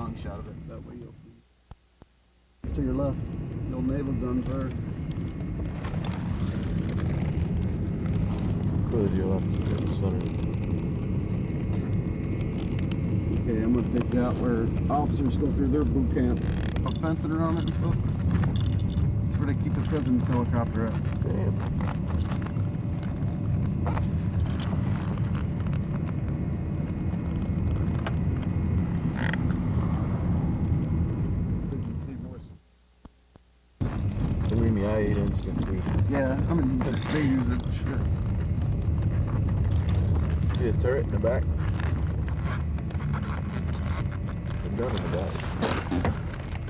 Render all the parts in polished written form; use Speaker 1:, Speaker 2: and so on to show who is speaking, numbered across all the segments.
Speaker 1: long shot of it. That way you'll see. To your left, the old naval guns there.
Speaker 2: Clearly to your left, center.
Speaker 1: Okay, I'm gonna take you out where officers go through their boot camp. Fencing around it and stuff. That's where they keep the president's helicopter at.
Speaker 2: Damn. Believe me, I ate instant too.
Speaker 1: Yeah, I mean, they use it. Shit.
Speaker 2: See a turret in the back? A gun in the back.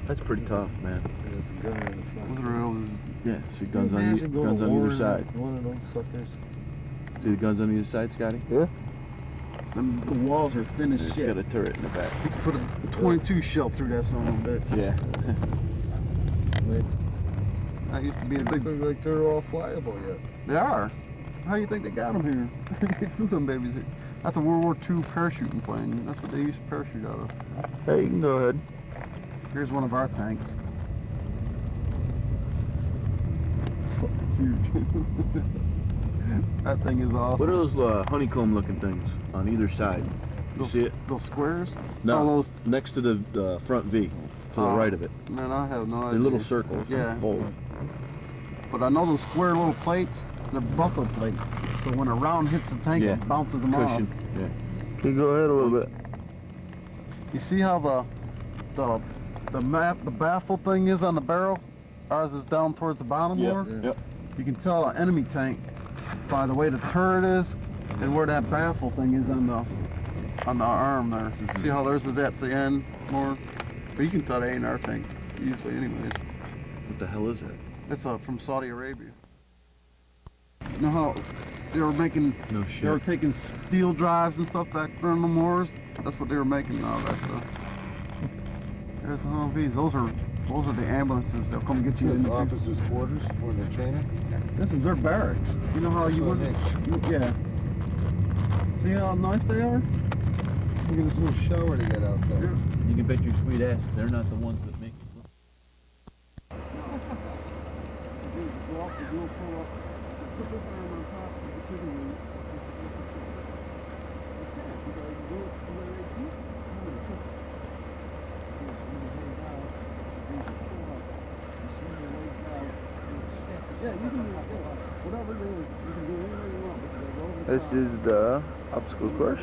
Speaker 2: That's pretty tough, man.
Speaker 3: There's a gun in the front.
Speaker 1: Those are those.
Speaker 2: Yeah, see guns on either side.
Speaker 3: One of those suckers.
Speaker 2: See the guns on either side, Scotty?
Speaker 3: Yeah.
Speaker 1: And the walls are thin as
Speaker 2: It's
Speaker 1: shit.
Speaker 2: got a turret in the back.
Speaker 1: You could put a 22 shell through that son of a bitch.
Speaker 2: Yeah.
Speaker 1: That used to be a
Speaker 3: They
Speaker 1: big.
Speaker 3: look like they're all flyable yet.
Speaker 1: They are. How do you think they got them here? They flew them babies here. That's a World War II parachuting plane. That's what they used to parachute out of.
Speaker 2: Hey, you can go ahead.
Speaker 1: Here's one of our tanks. It's huge. That thing is awesome.
Speaker 2: What are those honeycomb looking things on either side? You
Speaker 1: Those,
Speaker 2: see it?
Speaker 1: those squares?
Speaker 2: No,
Speaker 1: Oh, those.
Speaker 2: next to the front V, to the right of it.
Speaker 1: Man, I have no idea.
Speaker 2: They're little circles.
Speaker 1: Yeah.
Speaker 2: Bold.
Speaker 1: But I know those square little plates, they're buffer plates. So when a round hits the tank,
Speaker 2: Yeah.
Speaker 1: it bounces them
Speaker 2: Cushion.
Speaker 1: off.
Speaker 2: Yeah. Can you go ahead a little bit?
Speaker 1: You see how the baffle thing is on the barrel? Ours is down towards the bottom more.
Speaker 2: Yep.
Speaker 1: You can tell an enemy tank by the way the turret is and where that baffle thing is on the arm there. See how theirs is at the end more? But you can tell they ain't our tank easily anyways.
Speaker 2: What the hell is that?
Speaker 1: It's from Saudi Arabia. You know how they were making,
Speaker 2: No
Speaker 1: they were
Speaker 2: shit.
Speaker 1: taking steel drives and stuff back during the wars? That's what they were making out of that stuff. There's the Humvees. Those are the ambulances. They'll come get you in
Speaker 3: This
Speaker 1: the
Speaker 3: officers' quarters where they're training.
Speaker 1: This is their barracks. You know how you
Speaker 3: That's
Speaker 1: would.
Speaker 3: what
Speaker 1: Yeah. See how nice they are?
Speaker 3: Look at this little shower they got outside.
Speaker 1: Yeah.
Speaker 2: You can bet your sweet ass they're not the ones that make it.
Speaker 1: Go off the dual pull up. Put this arm on top of the chicken wing. Yeah, you can do whatever it is. You can do anything you want.
Speaker 2: This is the obstacle course.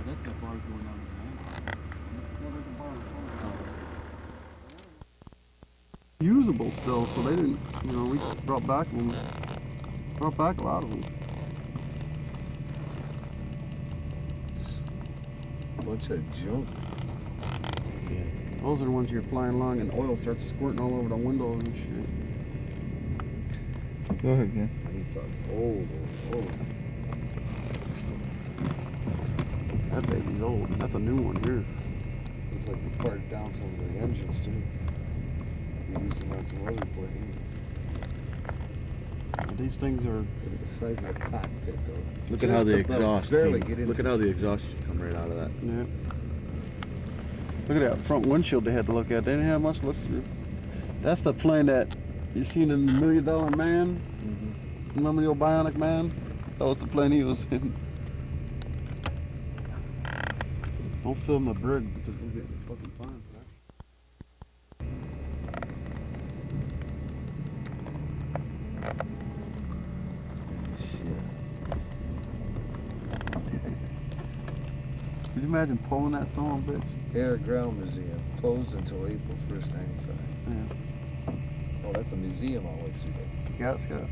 Speaker 1: That's the bar going on. Usable still, so they didn't, you know, we brought back a lot of them.
Speaker 3: Bunch of junk.
Speaker 1: Those are the ones you're flying along and oil starts squirting all over the windows and shit.
Speaker 2: Go ahead, man.
Speaker 3: It's old.
Speaker 1: That baby's old. That's a new one here.
Speaker 3: Looks like we parted down some of the engines too. We used them on some other planes.
Speaker 1: These things are.
Speaker 3: Look at the size of the cockpit though.
Speaker 2: Look at how the
Speaker 3: Just about
Speaker 2: exhaust
Speaker 3: barely
Speaker 2: came.
Speaker 3: get into
Speaker 2: Look at how the exhaust come right out of that.
Speaker 1: Yeah. Look at that front windshield they had to look at. They didn't have much to look through. That's the plane that you seen in the $1 Million Man. Remember the old Bionic Man? That was the plane he was in. Don't film the brig because we'll get fucking fined for that. Could you imagine pulling that son of a bitch?
Speaker 3: Air Ground Museum closed until April 1st, 95.
Speaker 1: Yeah.
Speaker 3: Oh, that's a museum all the way through there.
Speaker 1: Yeah, it's got.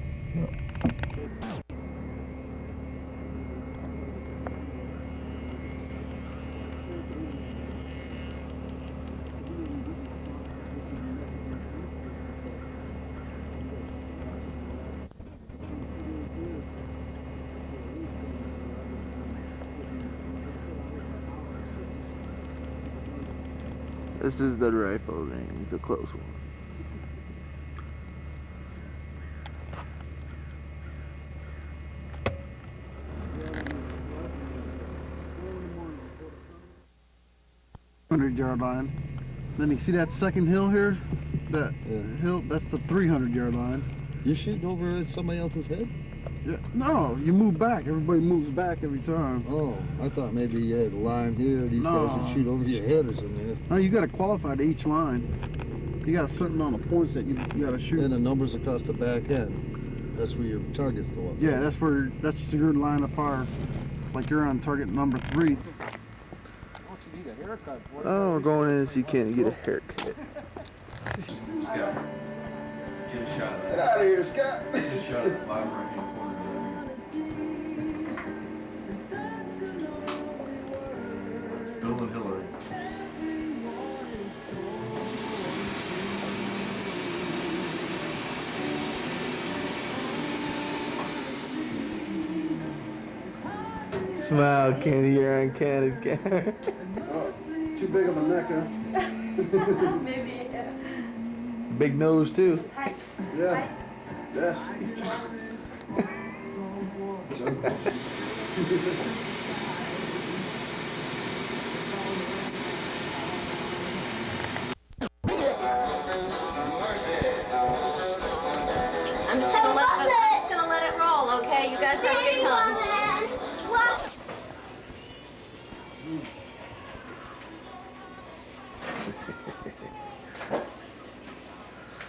Speaker 2: This is the rifle range, a close one.
Speaker 1: 100-yard line. Then you see that second hill here? That
Speaker 3: Yeah.
Speaker 1: hill, that's the 300-yard line.
Speaker 3: You're shooting over at somebody else's head?
Speaker 1: Yeah. No, you move back. Everybody moves back every time.
Speaker 3: Oh, I thought maybe you had a line here. These guys
Speaker 1: No.
Speaker 3: would shoot over your head or something.
Speaker 1: No, you got to qualify to each line. You got a certain amount of points that you got to shoot.
Speaker 3: And the numbers across the back end. That's where your targets go up.
Speaker 1: Yeah, that's your line of fire. Like you're on target number 3.
Speaker 2: Oh, we're going in so you can't get a haircut.
Speaker 4: Scott, get a shot of
Speaker 1: Get
Speaker 4: that.
Speaker 1: out of here, Scott.
Speaker 4: Get a shot of the five right hand corner. Bill and Hillary.
Speaker 2: Smile, Candy, you're on Canada camera.
Speaker 1: Oh, too big of a neck, huh?
Speaker 5: Maybe.
Speaker 2: Big nose, too.
Speaker 1: Yeah. Yes.
Speaker 5: I'm just gonna let it roll, okay? You guys have a good time.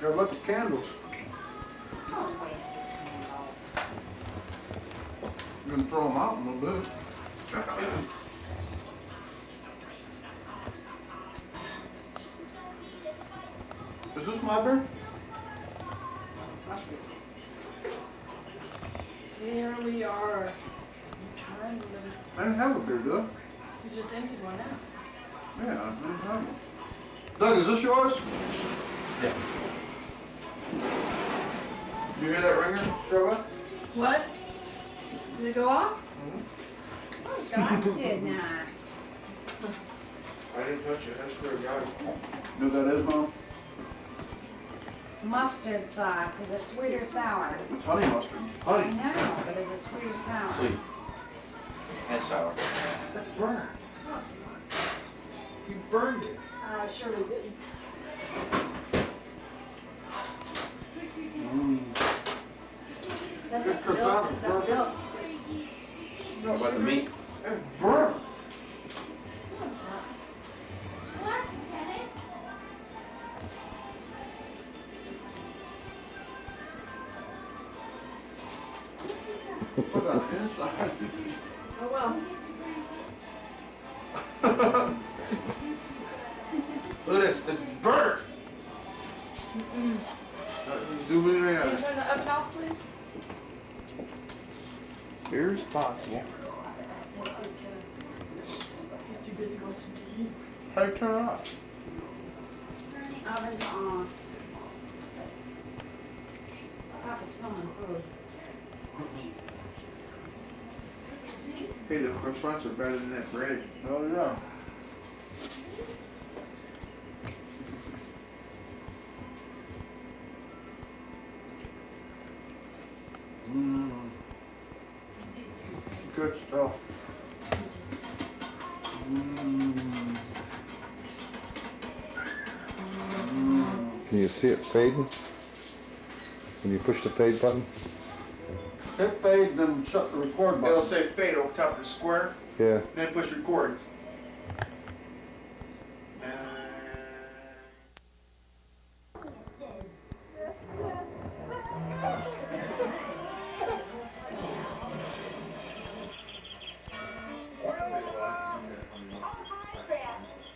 Speaker 1: Got lots of candles.
Speaker 5: Don't waste the candles.
Speaker 1: I'm gonna throw them out in a little bit. Is this my beer?
Speaker 5: Must be. Here we are. Trying to.
Speaker 1: I didn't have a beer, did I?
Speaker 5: You just emptied one out.
Speaker 1: Yeah, I didn't have one. Doug, is this yours?
Speaker 4: Yeah.
Speaker 1: You hear that ringer, Trevor?
Speaker 5: What? Did it go off?
Speaker 1: Mm-hmm.
Speaker 5: Oh, Scott did not.
Speaker 1: I didn't touch it, I swear to God. You know what that is, Mom?
Speaker 6: Mustard sauce. Is it sweet or sour?
Speaker 1: It's honey mustard.
Speaker 6: I know, but is it sweet or sour?
Speaker 4: Sweet. And sour.
Speaker 1: That burned.
Speaker 5: No, it's not.
Speaker 1: You burned it.
Speaker 5: I surely didn't. That's
Speaker 1: Good
Speaker 5: a
Speaker 1: cassava,
Speaker 5: milk.
Speaker 1: perfect.
Speaker 5: Milk. It's
Speaker 4: How
Speaker 5: real
Speaker 4: about the
Speaker 5: sugary.
Speaker 4: meat?
Speaker 1: It burned.
Speaker 5: No, it's not.
Speaker 1: Put on the inside.
Speaker 5: Oh well.
Speaker 1: Look at this, it's burnt. Zoom in
Speaker 5: Can you
Speaker 1: there.
Speaker 5: turn the oven off, please?
Speaker 1: Here's possible.
Speaker 5: He's too busy watching TV.
Speaker 1: How do you turn it off?
Speaker 6: Oven's on. Papa's filming food.
Speaker 7: Hey, the croissants are better than that bread.
Speaker 1: Oh, yeah. Good stuff.
Speaker 3: Can you see it fading? When you push the fade button?
Speaker 1: Hit fade, then shut the record
Speaker 7: It'll
Speaker 1: button.
Speaker 7: say fade over top of the square,
Speaker 3: Yeah.
Speaker 7: then push record.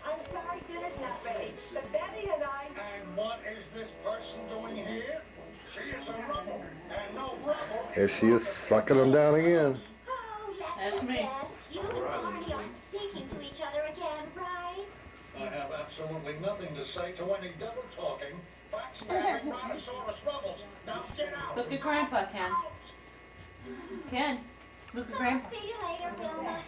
Speaker 8: I'm sorry dinner's not ready, but Betty and I...
Speaker 9: And what is this person doing here? She is a rebel, and no rebel...
Speaker 3: There she is, sucking them down again.
Speaker 8: Oh,
Speaker 5: That's me.
Speaker 8: yes, you and Marty are speaking to each other again, right?
Speaker 9: I have absolutely nothing to say to any double talking, backstabbing Brontosaurus rebels. Now get out!
Speaker 5: Look at Grandpa, Ken. Ken, look at Grandpa.
Speaker 8: See you later, Wilma.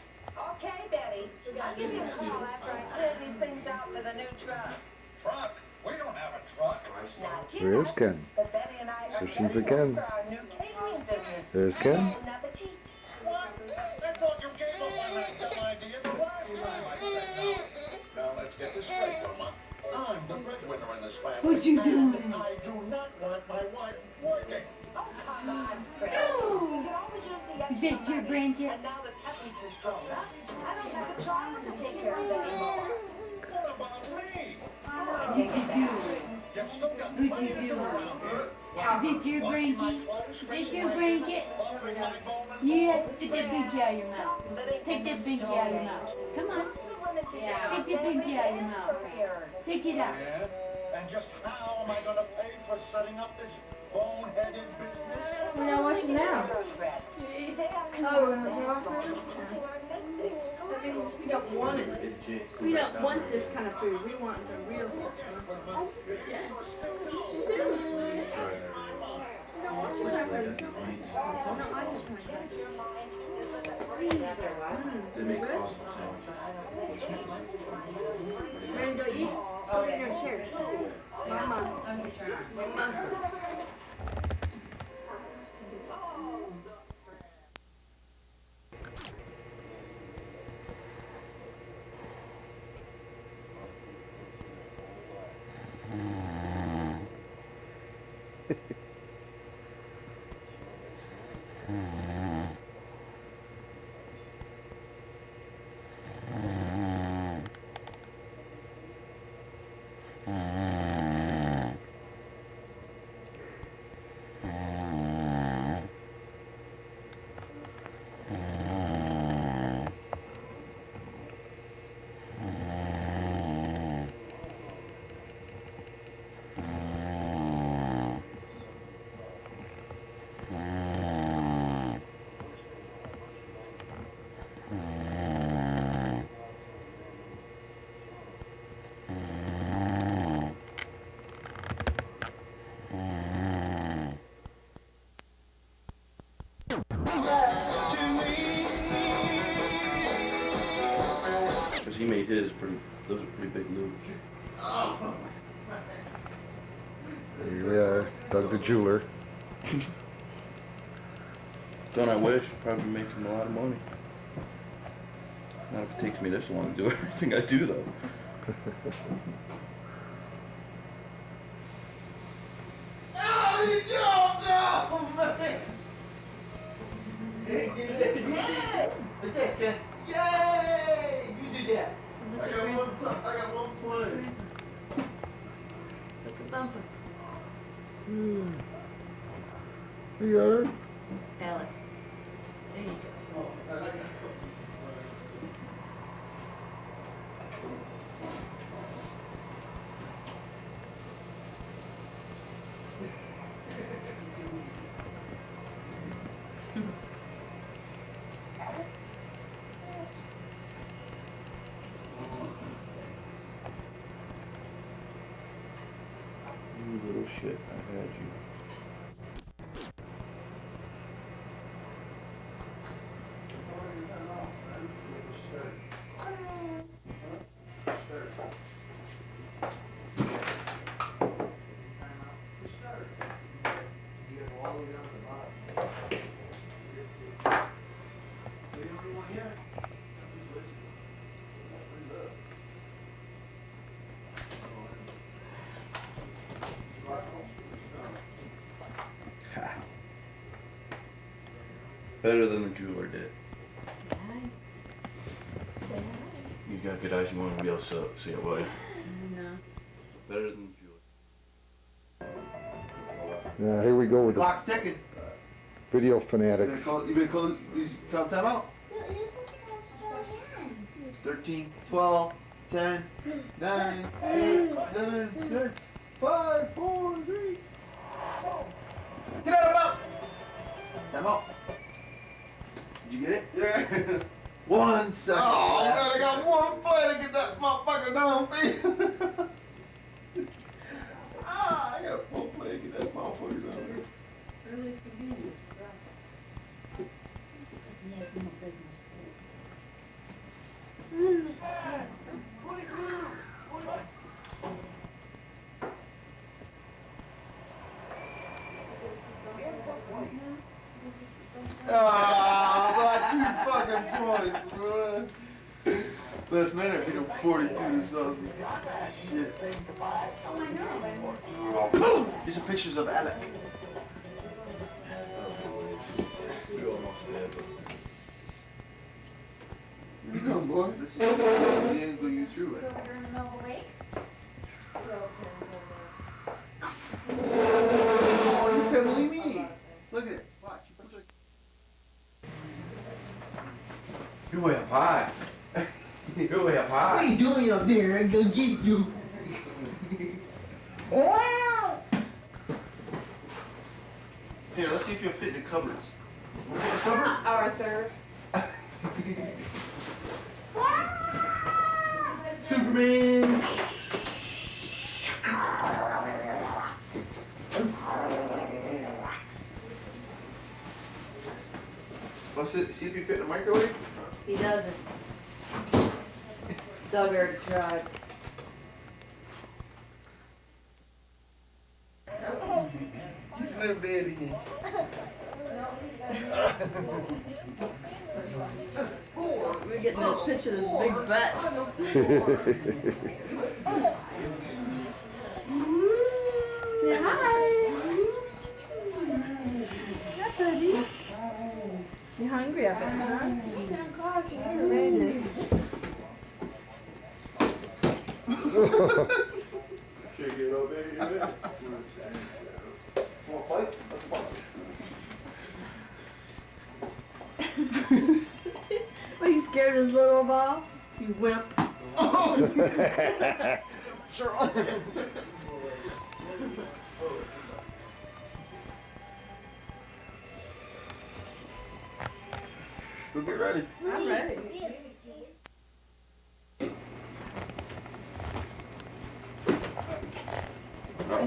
Speaker 8: Okay, Betty. I'll give you a call after I clear these things out for the new truck.
Speaker 9: Truck? We don't have a truck.
Speaker 8: Not
Speaker 3: There is
Speaker 8: yet,
Speaker 3: Ken.
Speaker 8: but Betty and I are
Speaker 3: So she's
Speaker 8: getting
Speaker 3: with Ken.
Speaker 8: for our new catering business.
Speaker 3: There's Ken.
Speaker 8: Bon appetit.
Speaker 9: What? I thought you gave up on that dumb idea the last time I said no. Now let's get this
Speaker 6: What you doing?
Speaker 9: I do not want my wife working.
Speaker 8: Oh, come on, Fred. You can always use the extra
Speaker 6: Is that your
Speaker 8: money.
Speaker 6: blanket?
Speaker 8: And now that Peppy's is stronger, I don't have a child to take care of anymore.
Speaker 9: What about me?
Speaker 6: What did you do?
Speaker 9: You've still got
Speaker 6: What'd
Speaker 9: plenty
Speaker 6: you
Speaker 9: to
Speaker 6: do?
Speaker 9: do around here.
Speaker 6: Is it your
Speaker 9: Washing my
Speaker 6: blanket?
Speaker 9: clothes,
Speaker 6: Is
Speaker 9: fixing
Speaker 6: your
Speaker 9: my
Speaker 6: blanket?
Speaker 9: dishes, buttering my bone and
Speaker 6: Yeah,
Speaker 9: all.
Speaker 6: take that binky out of your mouth. Take that binky out of your mouth. Come on,
Speaker 8: Lots of women today
Speaker 6: Take
Speaker 8: get
Speaker 6: that binky out of your
Speaker 8: great
Speaker 6: mouth.
Speaker 8: careers.
Speaker 6: take it out.
Speaker 9: Yeah? And just how am I gonna pay for setting up this boneheaded business?
Speaker 5: We're not watching now.
Speaker 8: Today I'm
Speaker 5: Oh, we're gonna turn off now?
Speaker 8: to our mystics.
Speaker 5: That means we don't want it. We don't want this kind of food. We want the real stuff. Yes. You do. We don't want you to have food. No, I just want
Speaker 4: They make
Speaker 5: Good.
Speaker 4: awesome sandwiches.
Speaker 5: Ready to go eat? Go get your chair. Mama. Mama.
Speaker 4: Cause he made his pretty, those are pretty big loops.
Speaker 2: Here we are, Doug the jeweler.
Speaker 4: Don't I wish? Probably make him a lot of money. Not if it takes me this long to do everything I do though.
Speaker 5: Look at Bumper.
Speaker 2: Here you are.
Speaker 5: Alec. There you go.
Speaker 4: You little shit, I had you. Better than the jeweler did. You got good eyes, you won't even be able to see it, will you?
Speaker 5: No.
Speaker 4: Better than the jeweler.
Speaker 2: Yeah, here we go with the
Speaker 1: Clock's ticking.
Speaker 2: video
Speaker 1: You been
Speaker 2: fanatics.
Speaker 1: call time out? 13, 12, 10, 9, 8, 7, 6, 5, 4, 3. Get out of the boat! Time out. Did you get it? Yeah. 1 second. Oh, man, I got one play to get that motherfucker down, Ah, I got one play to get that motherfucker down there.
Speaker 6: Really convenient. Because he has no business.
Speaker 1: Ah, about 2 fucking points, bro.
Speaker 7: Last night I picked up 42 or something. Shit.
Speaker 5: Oh my god.
Speaker 1: These are pictures of Alec.
Speaker 7: You come, boy. This is the angle you threw it. Oh, you peddling me. Look at it. Watch.
Speaker 4: You way up high. You way up high.
Speaker 7: What are you doing up there? I'm gonna get you.
Speaker 1: Here, let's see if you'll fit in the cupboards. Want to fit in the cupboard?
Speaker 6: Arthur.
Speaker 1: Superman.
Speaker 7: Let's see if you fit in the microwave.
Speaker 6: He doesn't. Duggar tried.
Speaker 7: Little baby.
Speaker 6: We're getting this picture of this big butt. Say hi. Hi, buddy. You hungry, I bet, huh?
Speaker 5: It's 10 o'clock.
Speaker 6: You're ready.
Speaker 7: Shake it up, baby. Want a plate? That's a plate.
Speaker 6: Are you scared of this little ball? You wimp.
Speaker 1: Sure. We'll get ready.
Speaker 6: I'm ready.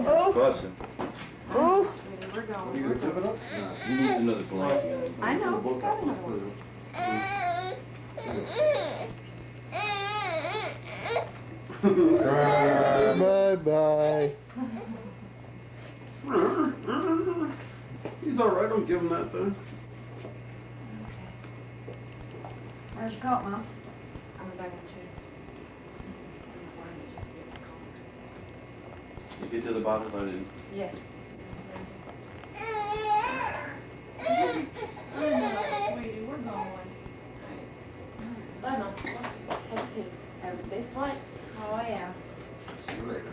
Speaker 4: Oh, bussin'.
Speaker 6: Ooh.
Speaker 7: You gonna zip it up?
Speaker 4: You need another blanket.
Speaker 6: I know. He's got another one.
Speaker 2: Bye bye.
Speaker 1: He's alright, don't give him that thing.
Speaker 6: Where's your coat, Mom? I'm back in
Speaker 4: You get to the bottom, I didn't.
Speaker 6: Yeah. Sweetie, we're going. Bye, Mom. Have a safe flight. Oh, yeah.
Speaker 7: See you later.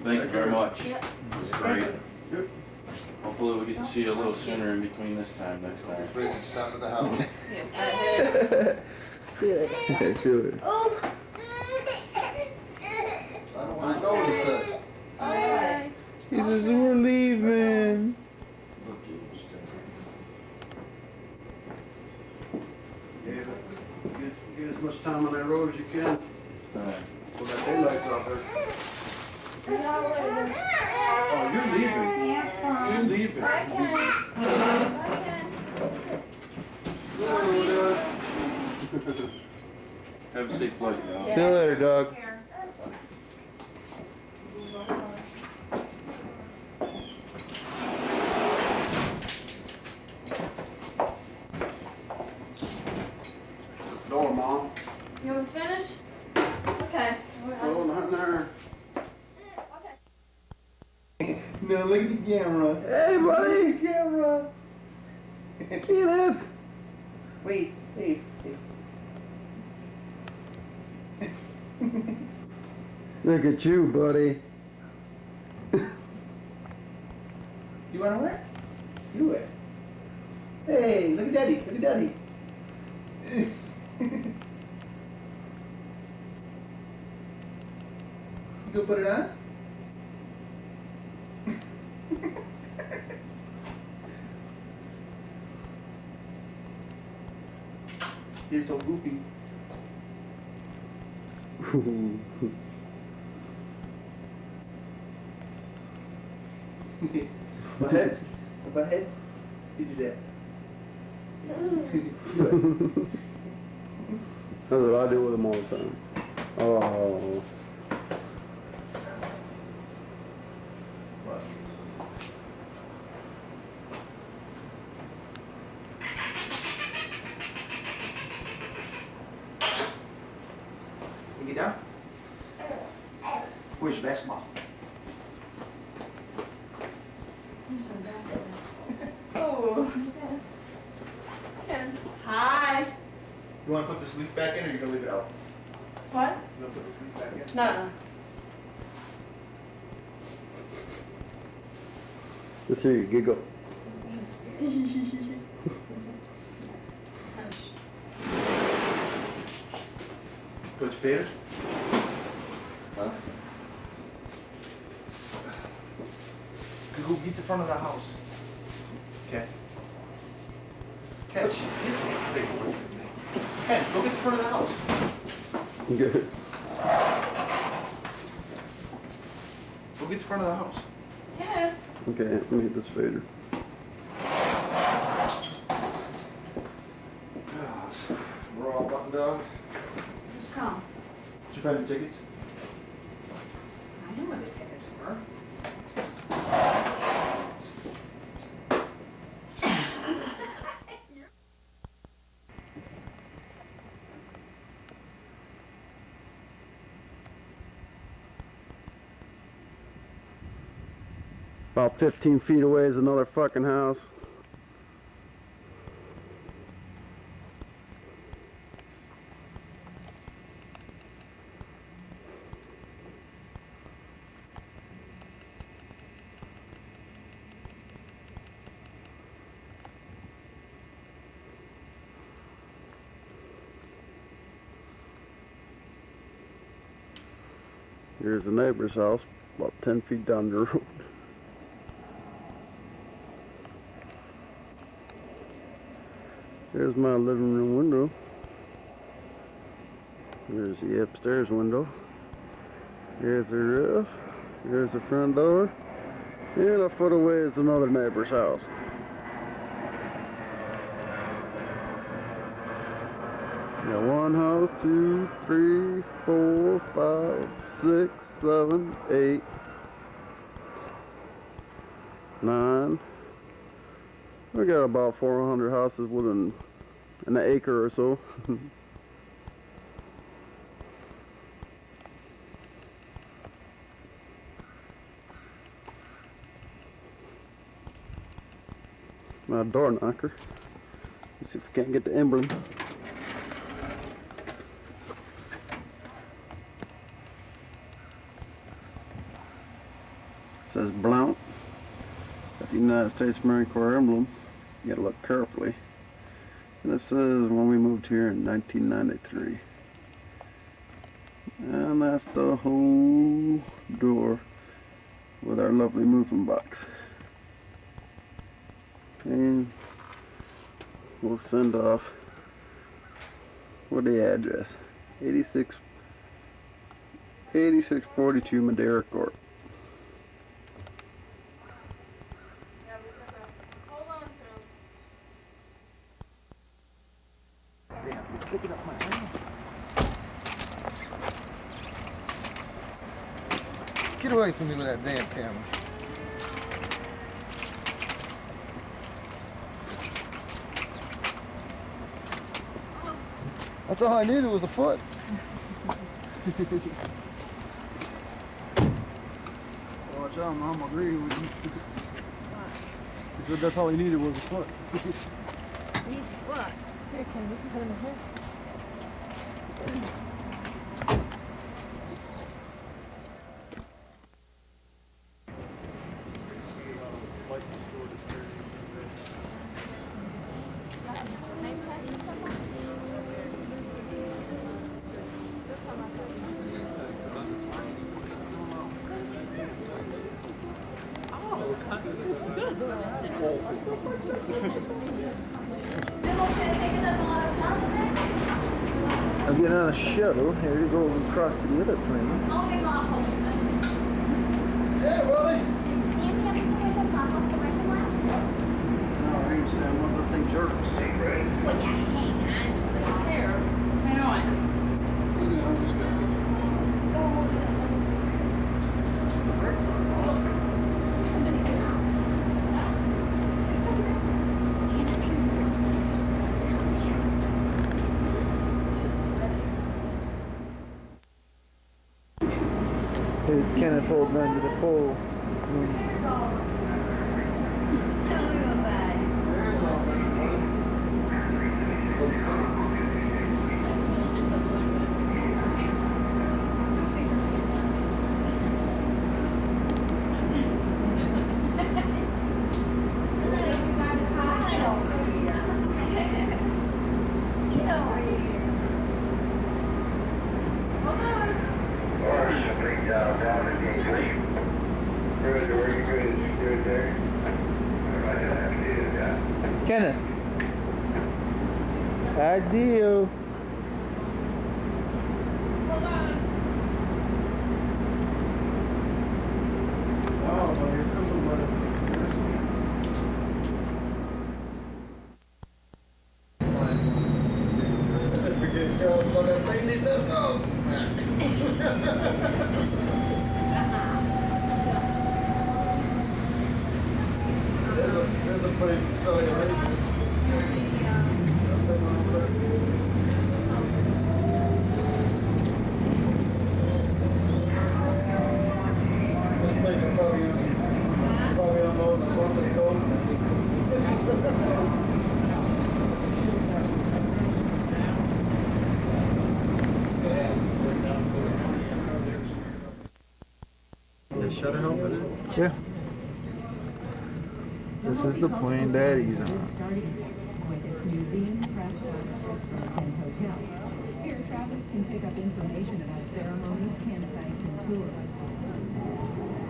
Speaker 4: Thank you very much.
Speaker 6: Yep.
Speaker 4: It was great. Hopefully we get to see you a little sooner in between this time next time.
Speaker 7: Afraid it's down to the house.
Speaker 6: See you later.
Speaker 2: Sure.
Speaker 7: I don't want to know what he says.
Speaker 6: Bye.
Speaker 2: He says we're leaving.
Speaker 1: Get as much time on that road as you can. Put that daylights out there.
Speaker 5: See y'all later.
Speaker 1: Oh, you're leaving.
Speaker 5: Have fun.
Speaker 1: You're leaving.
Speaker 5: Bye, Ken.
Speaker 4: Have a safe flight, y'all.
Speaker 2: See you later, dog.
Speaker 1: Door, Mom.
Speaker 6: You want to finish? Okay.
Speaker 1: Oh, not in there.
Speaker 7: Now look at the camera.
Speaker 2: Hey, buddy.
Speaker 7: Camera.
Speaker 2: Kenneth.
Speaker 7: Wait, hey.
Speaker 2: Look at you, buddy.
Speaker 7: You wanna wear? You wear. Hey, look at Daddy. Look at Daddy. You go put it on? You're so goofy. My head. My head. You do that.
Speaker 2: That's what I do with them all the time. Oh.
Speaker 7: Get down. Where's your basketball?
Speaker 5: Oh. Hi.
Speaker 7: You want to put this leaf back in, or you gonna leave it out?
Speaker 5: What?
Speaker 7: You want to put this leaf back in?
Speaker 5: No.
Speaker 2: Let's hear you giggle.
Speaker 7: Coach Peters? Huh? Go get the front of the house. Okay. Catch. Ken, go get the front of the house.
Speaker 2: Good.
Speaker 7: Go get the front of the house.
Speaker 5: Yeah.
Speaker 2: Okay, let me hit this fader.
Speaker 7: Yes. We're all buttoned up.
Speaker 5: Just come.
Speaker 7: Did you find the tickets?
Speaker 5: I know where the tickets were.
Speaker 1: About 15 feet away is another fucking house. Here's the neighbor's house, about 10 feet down the road. Here's my living room window. Here's the upstairs window. Here's the roof. Here's the front door. And a foot away is another neighbor's house. Got one house, 2, 3, 4, 5, 6, 7, 8, 9. We got about 400 houses within an acre or so. My door knocker. Let's see if we can't get the emblem. It says Blount. Got the United States Marine Corps emblem. You gotta look carefully. And it says when we moved here in 1993. And that's the whole door with our lovely moving box. And we'll send off with the address. 8642 Madeira Court.
Speaker 7: Picking up my hand. Get away from me with that damn camera. That's all I needed was a foot.
Speaker 1: Watch out, Mom, I'm agreeing with you. He said that's all he needed was a foot.
Speaker 6: Needs a foot. Here, Ken, you can put him in here.
Speaker 7: I'm getting on a shuttle. Here to go across to the other plane. Hey, Willie!
Speaker 1: No, I ain't saying what this thing jerks.
Speaker 5: Well, yeah, hang on to the hair. Hang on.
Speaker 1: Yeah, I'm just gonna Here's Kenneth holding onto the pole. Kenneth. Ideal. Oh, well, here comes somebody. There's a place to sell you right. This thing is probably unloading the one they go. The shutter opening? Yeah. This is the plane Daddy's on.
Speaker 10: With its museum, craft works, and hotel. Here, travelers can pick up information about ceremonies, campsites, and tours.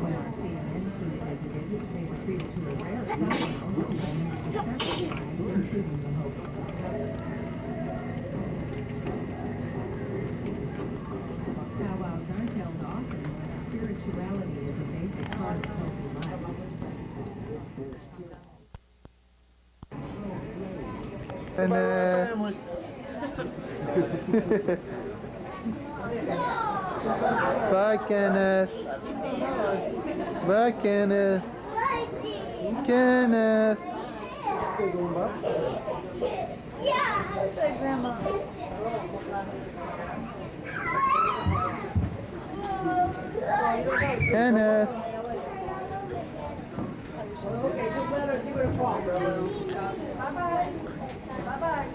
Speaker 10: When our CNN student visited, they were treated to a rare excitement and used several times, including the Hopi. Powwows aren't held often, but spirituality is a basic part of Hopi life.
Speaker 1: And bye, Kenneth. Bye, Kenneth. Kenneth. Kenneth.
Speaker 7: Okay, just let her give it a call, brother. Bye-bye. Bye-bye.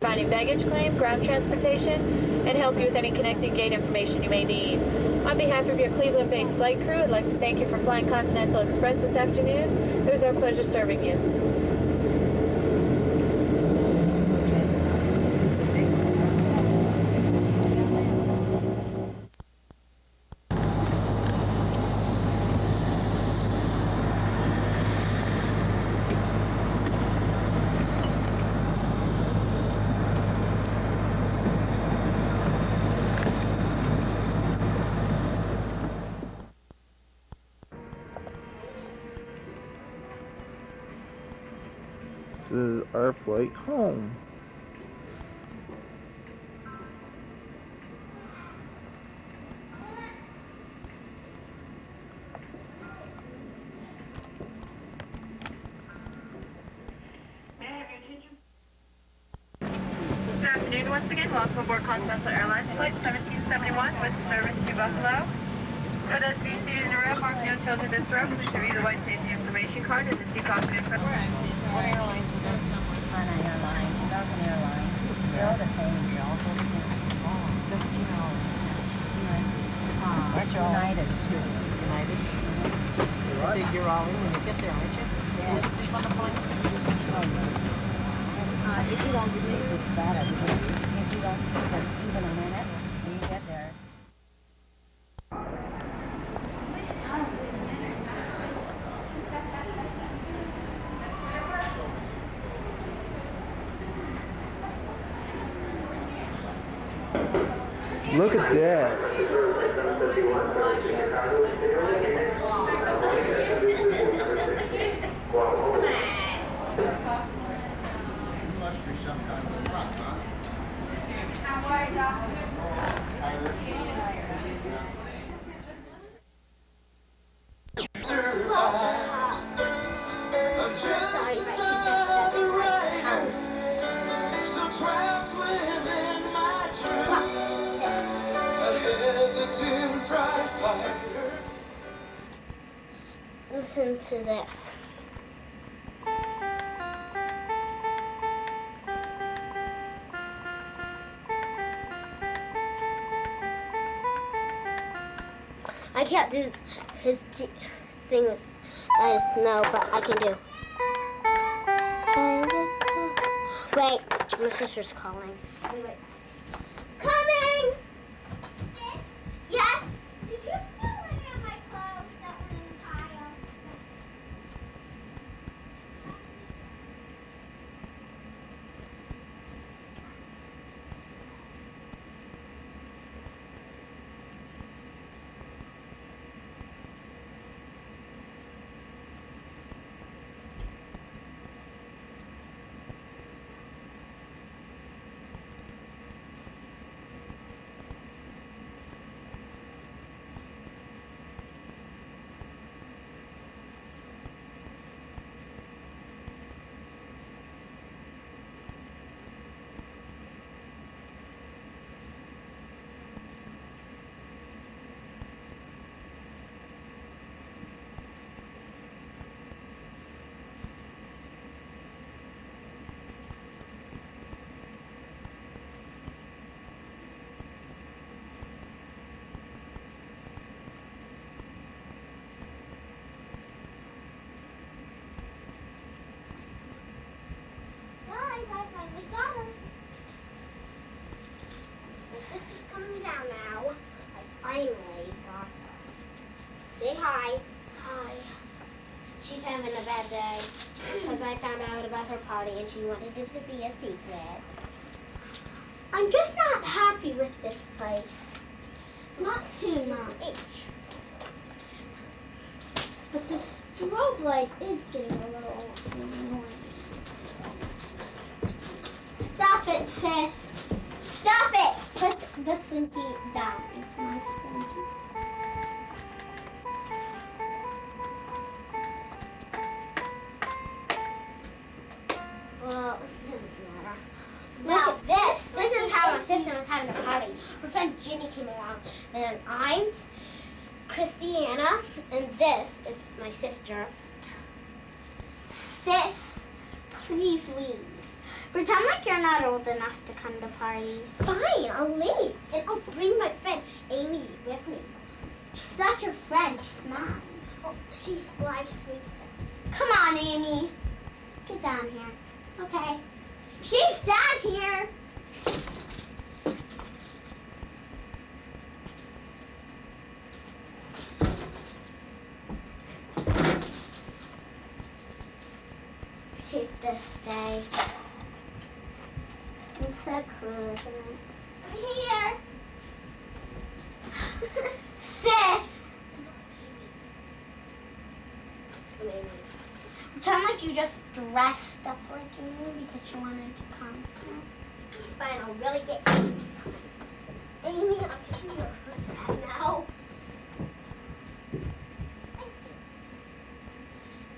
Speaker 11: Finding baggage claim, ground transportation, and help you with any connecting gate information you may need. On behalf of your Cleveland-based flight crew, I'd like to thank you for flying Continental Express this afternoon. It was our pleasure serving you.
Speaker 2: is our flight home.
Speaker 11: Good afternoon once again. Welcome aboard Continental Airlines Flight 1771 with service to Buffalo. For those of you seated in the row, mark no children in this row. Please review the white safety information card and the seatbelt info.
Speaker 6: What airlines would that come with? China Airlines, American Airlines. They're all the same. They're all both the same. Oh, 17 hours. That's United, too. United. So you're all in when you get there, aren't you? Will you sleep on the plane? If you don't sleep, it's better. If you don't sleep for even a minute, when you get there.
Speaker 2: Look at that.
Speaker 7: Must be some kind of truck, huh?
Speaker 5: Sorry, but she just doesn't like to come. Watch this. Listen to this. I can't do his things as no, but I can do. Wait, my sister's calling. Wait. Coming! Yes? Did you steal any of my clothes that were in the pile? I finally got her. My sister's coming down now. I finally got her. Say hi. Hi. She's having a bad day because I found out about her party and she wanted it to be a secret. I'm just not happy with this place. Not too much. But the strobe light is getting a little annoying. Stop it, sis. Stop it. Put the Slinky down. It's my Slinky. Well, it doesn't matter. Look at this. This is how my sister was having a party. Her friend Ginny came along, and I'm Christiana, and this is my sister. Sis, please leave. Pretend like you're not old enough to come to parties. Fine, I'll leave. And I'll bring my friend Amy with me. She's not your friend, she's mine. Oh, she's likes me too. Come on, Amy. Get down here. Okay. She's down here. Hate this day. It's so cool, isn't it? Here! Sis! Pretend like you just dressed up like Amy because she wanted to come. Fine, I'll really get you this time. Amy, I'll give you your first hat now.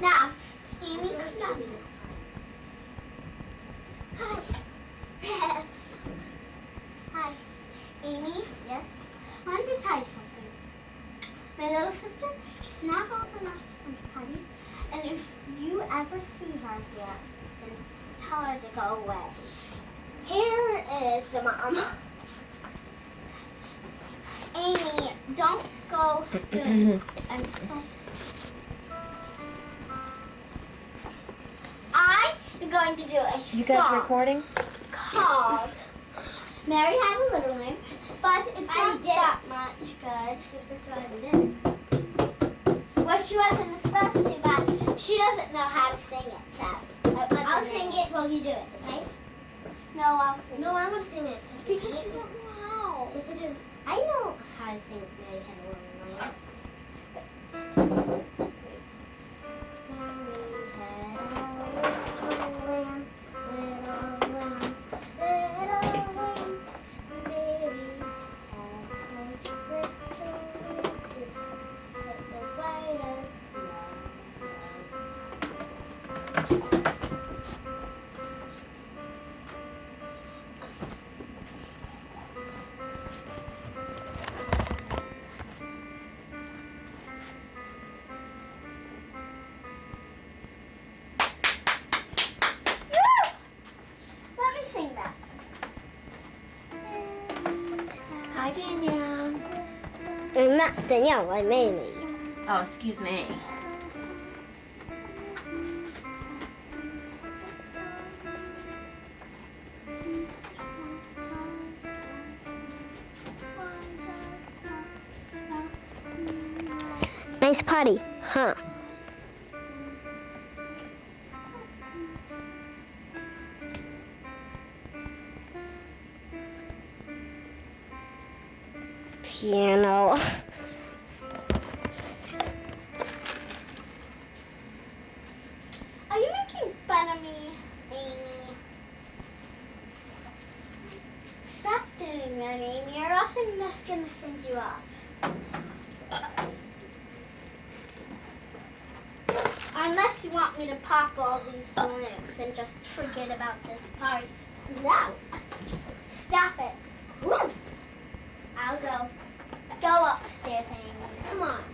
Speaker 5: Now, Amy, come down this time. Hi. Hi. Amy, yes? I wanted to tell you something. My little sister, she's not old enough to come to parties, and if you ever see her here, then tell her to go away. Here is the mom. Amy, don't go doing and spice. I am going to do a song.
Speaker 6: You guys recording?
Speaker 5: Called Mary Had a Little Lamb, but it's not that much good. Your sister already did it. Well, she wasn't supposed to, but she doesn't know how to sing it, so. I'll sing it while you do it, okay? No, I'll sing it. No, I'm going to sing it. It's because you don't know how. Yes, I do. I know how to sing Mary Had a Little Lamb. Let me sing that. Hi, Danielle. I'm not Danielle, I'm Amy.
Speaker 6: Oh, excuse me.
Speaker 5: Nice potty, huh? Piano. Are you making fun of me, Amy? Stop doing that, Amy, or else I'm just gonna send you off. Unless you want me to pop all these balloons and just forget about this party. No. Stop it. Woo. I'll go. Go upstairs, Amy. Come on.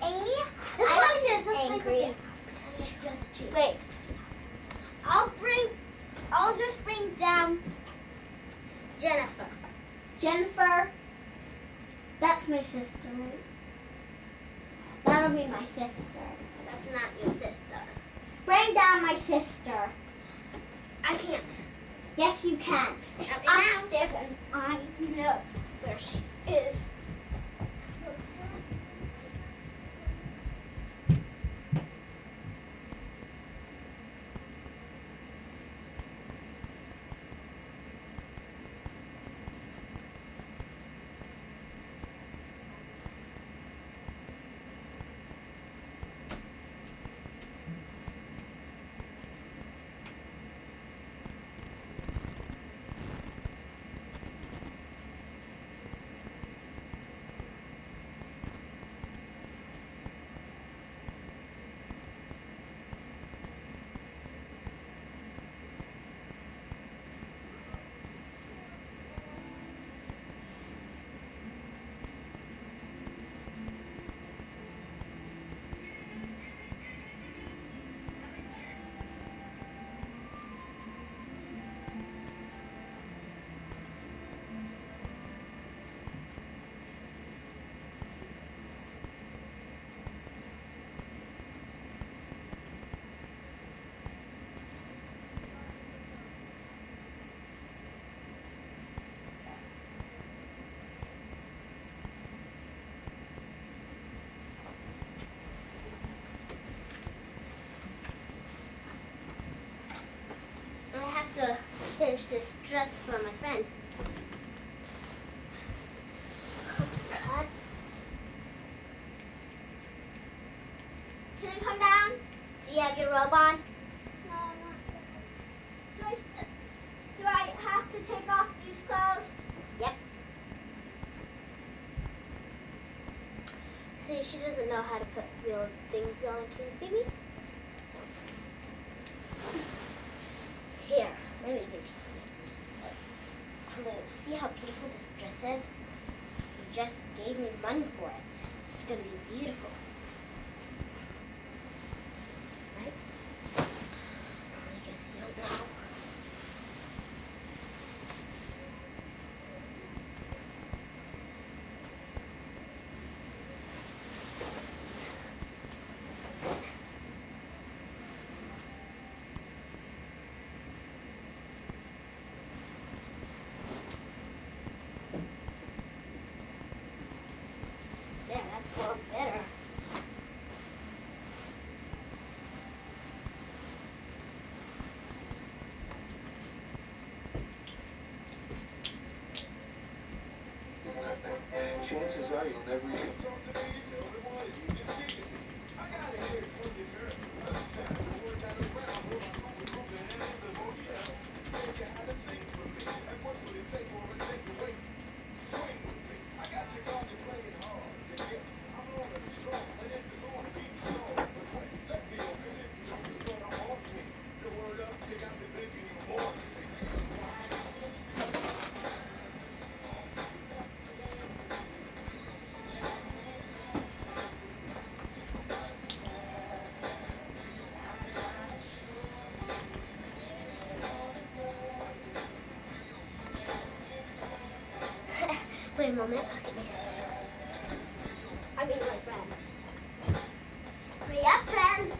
Speaker 5: Amy? Let's go upstairs. Let's play something. Wait. I'll just bring down Jennifer. Jennifer? That's my sister, right? That'll be my sister. That's not your sister. Bring down my sister. I can't. Yes, you can. She's upstairs and I know where she is. To finish this dress for my friend. Cut. Can I come down? Do you have your robe on? No, I'm not. See, she doesn't know how to put real things on. Can you see me? So. Here, let me give you a clue. See how beautiful this dress is? You just gave me money for it. It's gonna be beautiful. Right? I guess you don't know. Yeah, that's more better.
Speaker 3: Chances are you'll never eat it. Wait a moment, I'll get my sister. I mean my friend. Hurry up, friend.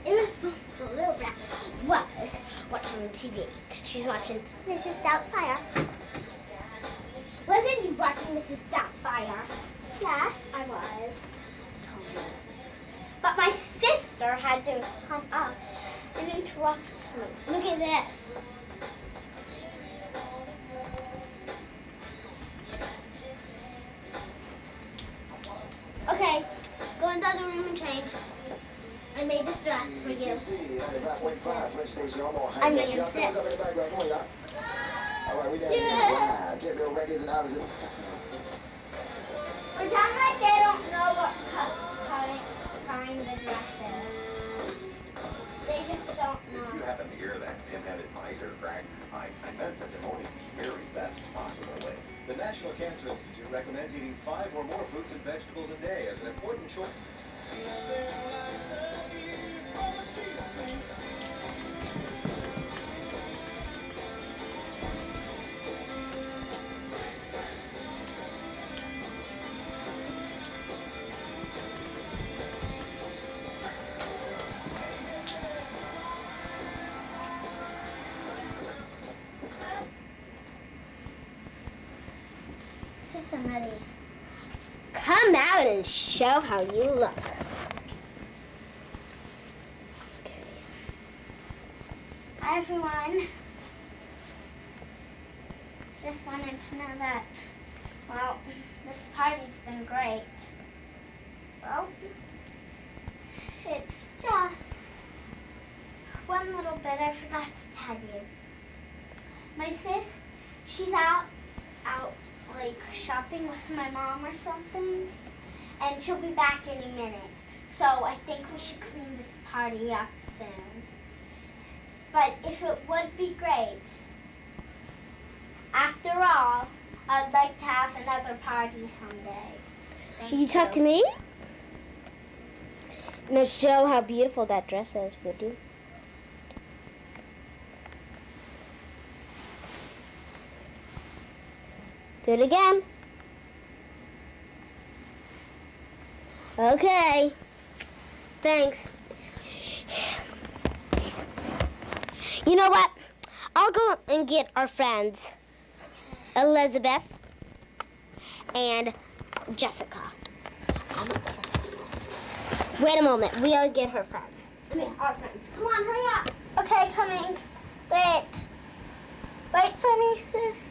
Speaker 3: Irresponsible little brat was watching TV. She's watching Mrs. Doubtfire. Wasn't you watching Mrs. Doubtfire? Yes, I was. But my sister had to come up and interrupt me. Look at this. Okay, go in the other room and change. I made this dress for you. I made a sis. Yeah. Pretend like they don't know what kind the dress is. They just don't know.
Speaker 12: If you happen to hear that pin-headed mice are cracked, I meant that in only the very best possible way. The National Cancer Institute recommends eating 5 or more fruits and vegetables a day as an important choice.
Speaker 5: Somebody come out and show how you look. Okay. Hi everyone. Just wanted to know that, well, this party's been great. Well, it's just one little bit I forgot to tell you. My sis, she's out like shopping with my mom or something,
Speaker 3: and she'll be back any minute. So I think we should clean this party up soon. But if it would be great, after all, I'd like to have another party someday. Thank
Speaker 13: You talk to me? No, show how beautiful that dress is, would you? Do it again. Okay. Thanks. You know what? I'll go and get our friends, Elizabeth and Jessica. Wait a moment. We'll get her friends.
Speaker 3: I mean, our friends. Come on, hurry up. Okay, coming. Wait. Wait for me, sis.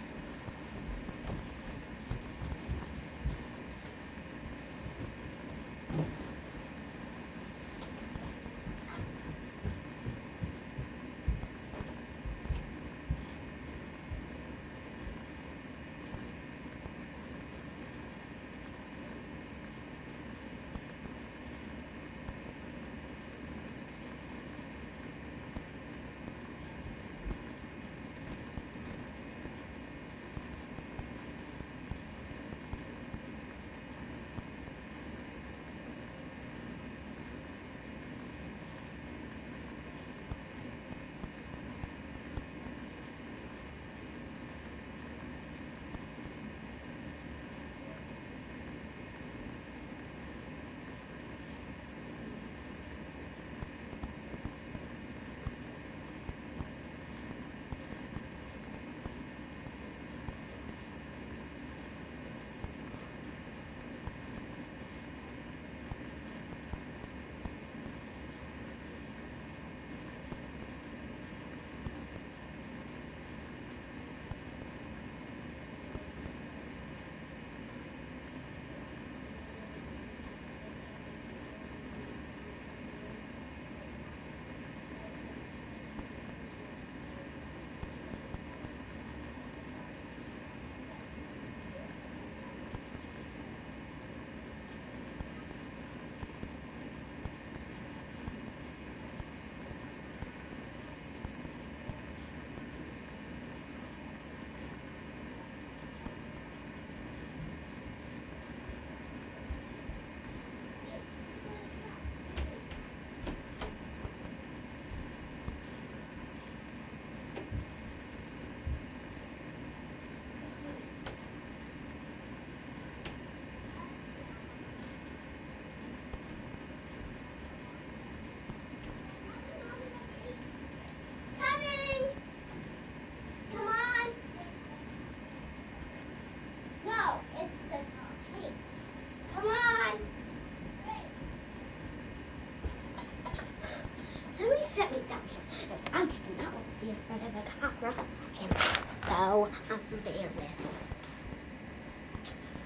Speaker 13: So embarrassed.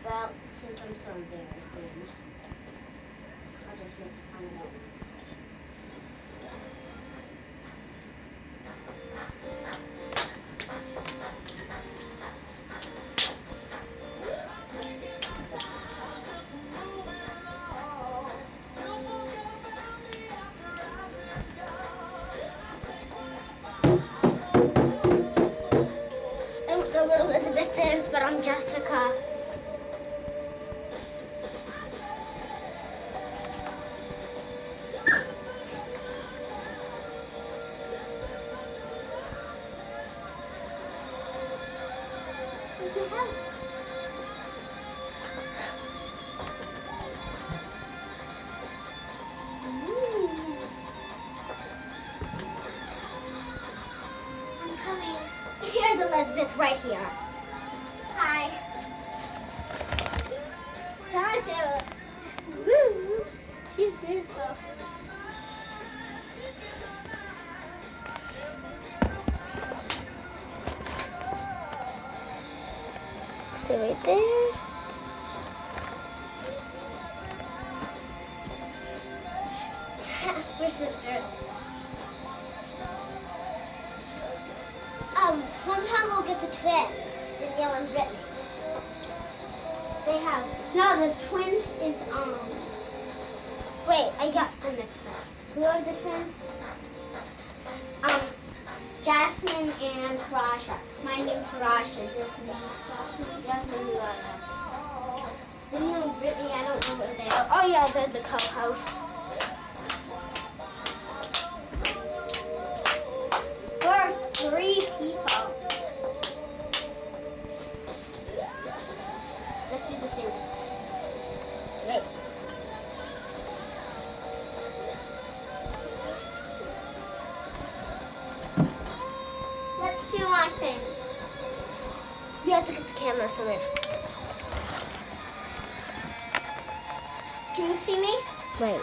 Speaker 13: Well, since I'm so embarrassed, then I'll just make fun of it. I don't know where Elizabeth is, but I'm Jessica. Where's my house?
Speaker 3: I'm coming.
Speaker 13: Here's Elizabeth right here.
Speaker 3: Hi.
Speaker 13: Hi, Sarah. Woo! She's beautiful. See right there. We're sisters. Sometime we'll get the twins, Danielle and Brittany. They
Speaker 3: have. No, the twins is Wait, I mixed up. Who are the twins? Jasmine and Raja. My name's Raja. Jasmine and Raja. Then you know Brittany, I don't know who they are. Oh yeah, they're the co-hosts. There are 3 people. Let's do the thing. Wait. Let's do my thing. You have to get the camera somewhere. Can you see me?
Speaker 14: Wait.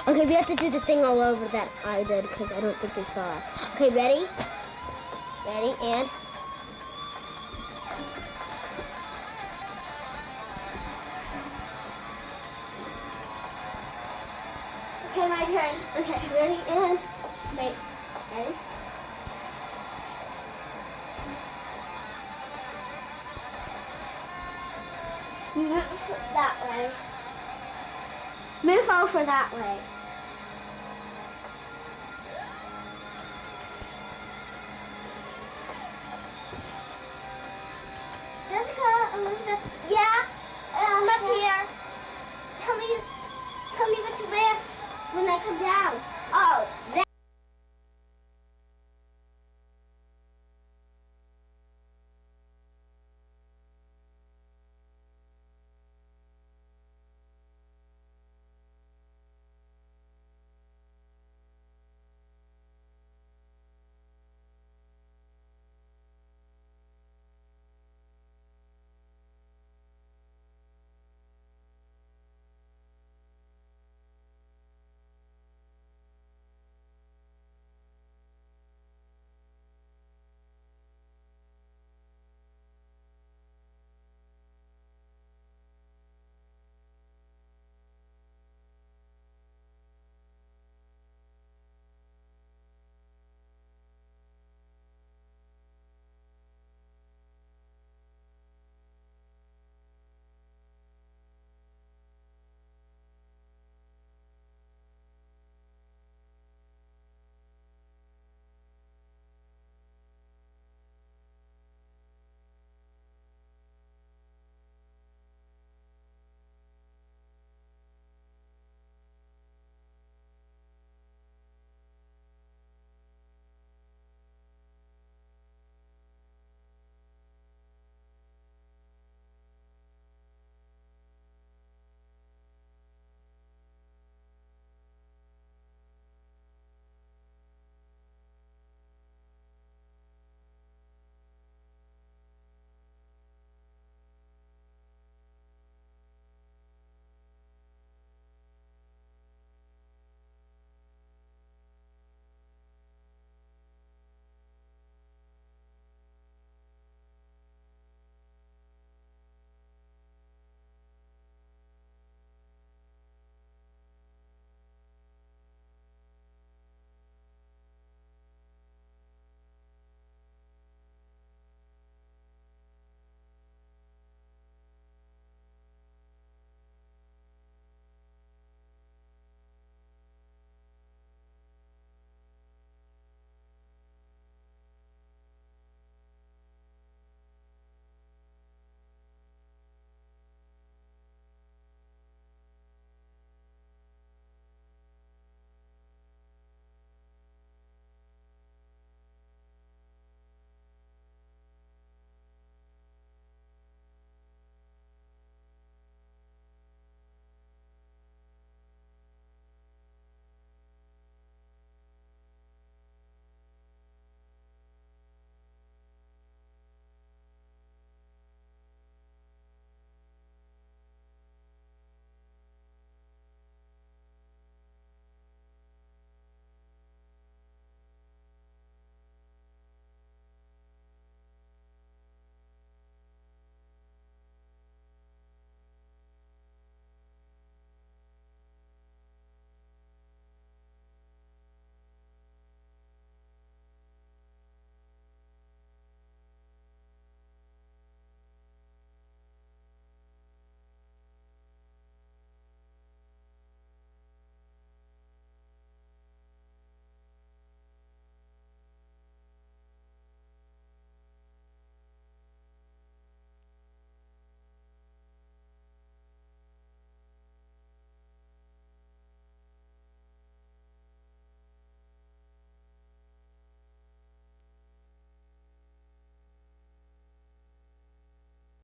Speaker 14: Okay, we have to do the thing all over that I did because I don't think they saw us. Okay, ready? Ready, and...
Speaker 3: Okay, my turn.
Speaker 14: Okay, ready, and...
Speaker 3: Wait. Ready? Move that way. Move over that way. Jessica, Elizabeth, yeah.